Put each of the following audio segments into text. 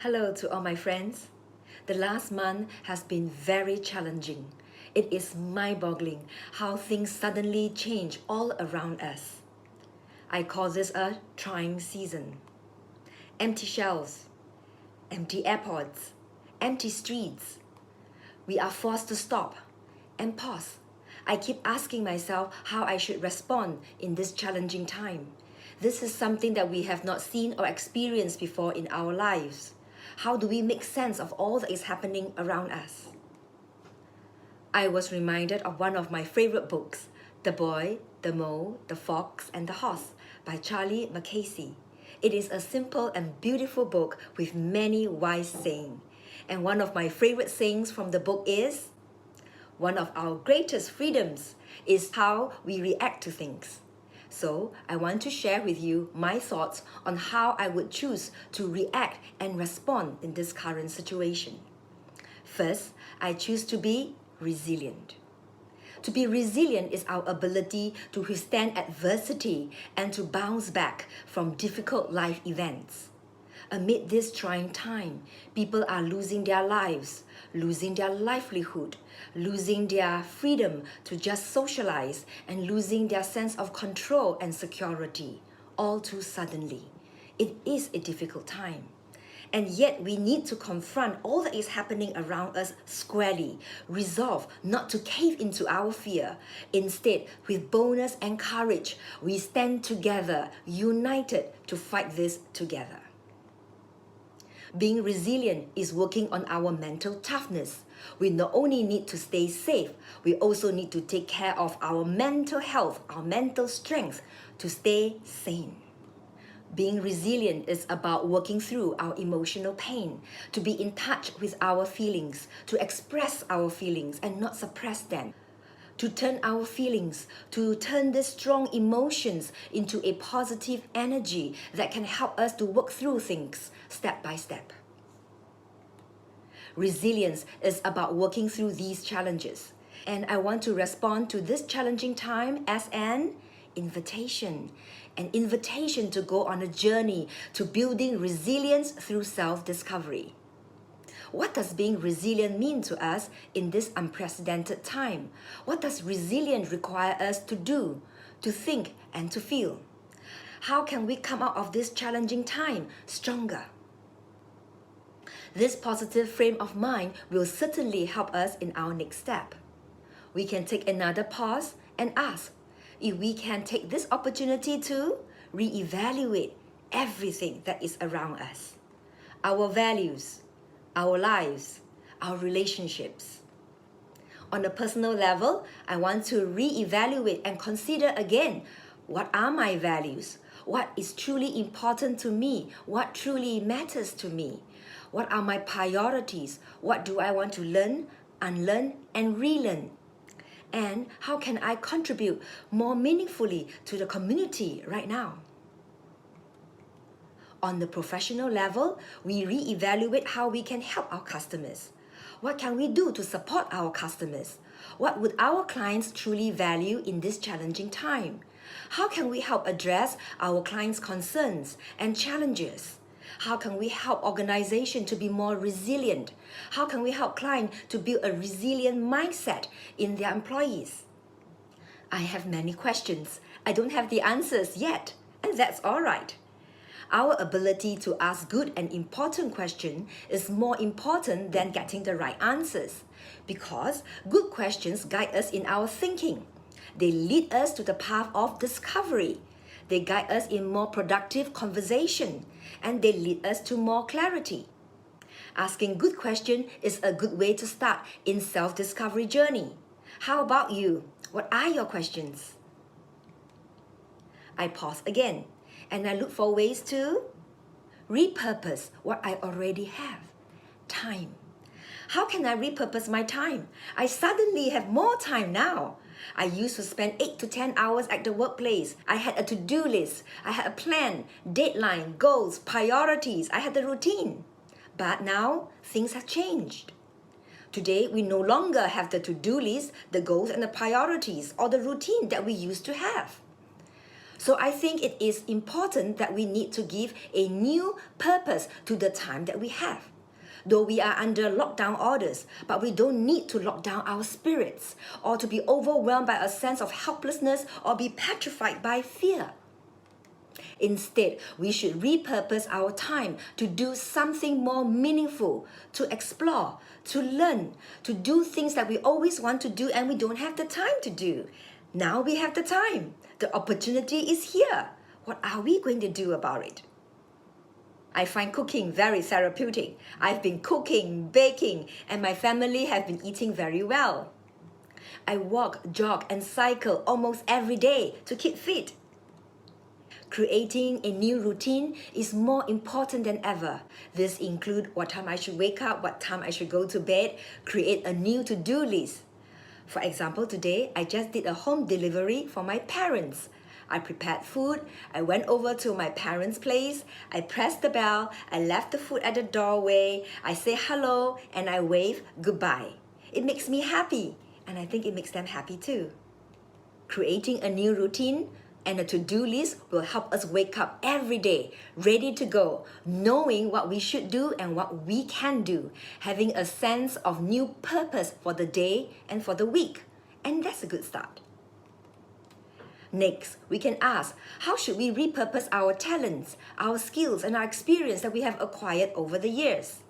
Hello to all my friends. The last month has been very challenging. It is mind-boggling how things suddenly change all around us. I call this a trying season. Empty shelves, empty airports, empty streets. We are forced to stop and pause. I keep asking myself how I should respond in this challenging time. This is something that we have not seen or experienced before in our lives. How do we make sense of all that is happening around us? I was reminded of one of my favorite books, The Boy, the Mole, the Fox and the Horse by Charlie Mackesy. It is a simple and beautiful book with many wise sayings. And one of my favorite sayings from the book is, one of our greatest freedoms is how we react to things. So I want to share with you my thoughts on how I would choose to react and respond in this current situation. First, I choose to be resilient. To be resilient is our ability to withstand adversity and to bounce back from difficult life events. Amid this trying time, people are losing their lives, losing their livelihood, losing their freedom to just socialize, and losing their sense of control and security, all too suddenly. It is a difficult time. And yet we need to confront all that is happening around us squarely, resolve not to cave into our fear. Instead, with boldness and courage, we stand together, united to fight this together. Being resilient is working on our mental toughness. We not only need to stay safe, we also need to take care of our mental health, our mental strength to stay sane. Being resilient is about working through our emotional pain, to be in touch with our feelings, to express our feelings and not suppress them. To turn our feelings, to turn these strong emotions into a positive energy that can help us to work through things step by step. Resilience is about working through these challenges. And I want to respond to this challenging time as an invitation to go on a journey to building resilience through self-discovery. What does being resilient mean to us in this unprecedented time? What does resilient require us to do, to think, and to feel? How can we come out of this challenging time stronger? This positive frame of mind will certainly help us in our next step. We can take another pause and ask if we can take this opportunity to reevaluate everything that is around us. Our values, our lives, our relationships. On a personal level, I want to reevaluate and consider again, what are my values? What is truly important to me? What truly matters to me? What are my priorities? What do I want to learn, unlearn, and relearn? And how can I contribute more meaningfully to the community right now? On the professional level, we reevaluate how we can help our customers. What can we do to support our customers? What would our clients truly value in this challenging time? How can we help address our clients' concerns and challenges? How can we help organizations to be more resilient? How can we help clients to build a resilient mindset in their employees? I have many questions. I don't have the answers yet, and that's all right. Our ability to ask good and important questions is more important than getting the right answers, because good questions guide us in our thinking. They lead us to the path of discovery. They guide us in more productive conversation, and they lead us to more clarity. Asking good questions is a good way to start in self-discovery journey. How about you? What are your questions? I pause again, and I look for ways to repurpose what I already have. Time. How can I repurpose my time? I suddenly have more time now. I used to spend 8 to 10 hours at the workplace. I had a to-do list. I had a plan, deadline, goals, priorities. I had the routine. But now, things have changed. Today, we no longer have the to-do list, the goals and the priorities, or the routine that we used to have. So I think it is important that we need to give a new purpose to the time that we have. Though we are under lockdown orders, but we don't need to lock down our spirits or to be overwhelmed by a sense of helplessness or be petrified by fear. Instead, we should repurpose our time to do something more meaningful, to explore, to learn, to do things that we always want to do and we don't have the time to do. Now we have the time. The opportunity is here. What are we going to do about it? I find cooking very therapeutic. I've been cooking, baking, and my family have been eating very well. I walk, jog, and cycle almost every day to keep fit. Creating a new routine is more important than ever. This includes what time I should wake up, what time I should go to bed, create a new to-do list. For example, today I just did a home delivery for my parents. I prepared food, I went over to my parents' place, I pressed the bell, I left the food at the doorway, I say hello, and I wave goodbye. It makes me happy, and I think it makes them happy too. Creating a new routine and a to-do list will help us wake up every day, ready to go, knowing what we should do and what we can do, having a sense of new purpose for the day and for the week. And that's a good start. Next, we can ask, how should we repurpose our talents, our skills, and our experience that we have acquired over the years?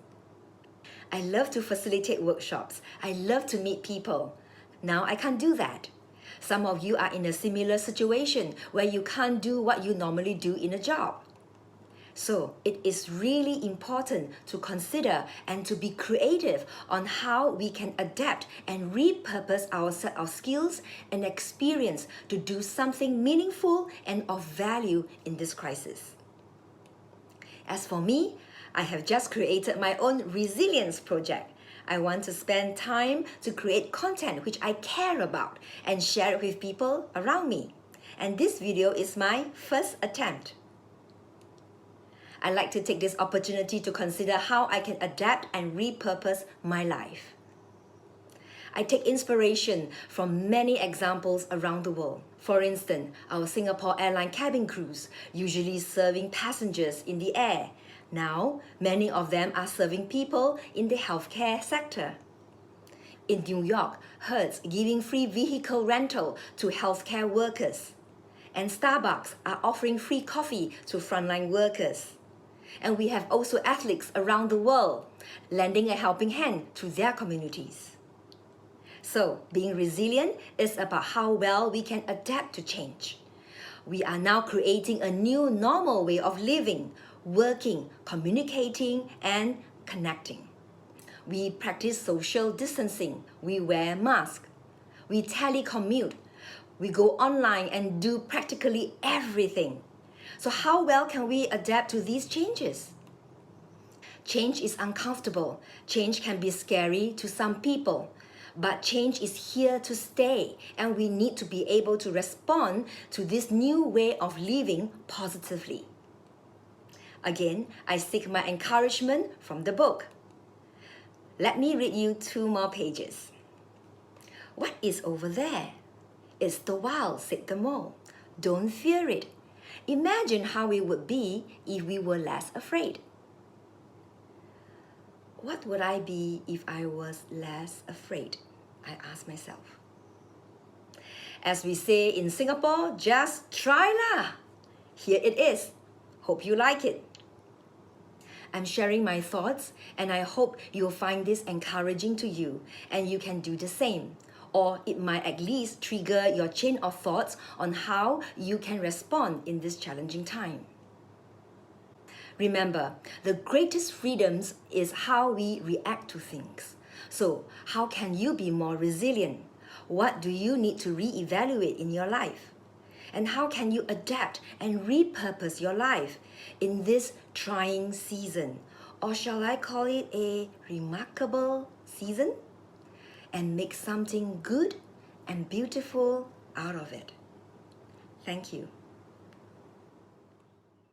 I love to facilitate workshops. I love to meet people. Now I can't do that. Some of you are in a similar situation where you can't do what you normally do in a job. So it is really important to consider and to be creative on how we can adapt and repurpose our set of skills and experience to do something meaningful and of value in this crisis. As for me, I have just created my own resilience project. I want to spend time to create content which I care about and share it with people around me. And this video is my first attempt. I'd like to take this opportunity to consider how I can adapt and repurpose my life. I take inspiration from many examples around the world. For instance, our Singapore airline cabin crews, usually serving passengers in the air. Now, many of them are serving people in the healthcare sector. In New York, Hertz giving free vehicle rental to healthcare workers. And Starbucks are offering free coffee to frontline workers. And we have also athletes around the world lending a helping hand to their communities. So, being resilient is about how well we can adapt to change. We are now creating a new normal way of living, working, communicating, and connecting. We practice social distancing. We wear masks. We telecommute. We go online and do practically everything. So how well can we adapt to these changes? Change is uncomfortable. Change can be scary to some people. But change is here to stay, and we need to be able to respond to this new way of living positively. Again, I seek my encouragement from the book. Let me read you 2 more pages. What is over there? It's the wild, said the mole. Don't fear it. Imagine how it would be if we were less afraid. What would I be if I was less afraid? I asked myself. As we say in Singapore, just try lah. Here it is. Hope you like it. I'm sharing my thoughts, and I hope you'll find this encouraging to you and you can do the same. Or it might at least trigger your chain of thoughts on how you can respond in this challenging time. Remember, the greatest freedoms is how we react to things. So, how can you be more resilient? What do you need to reevaluate in your life? And how can you adapt and repurpose your life in this trying season? Or shall I call it a remarkable season? And make something good and beautiful out of it. Thank you.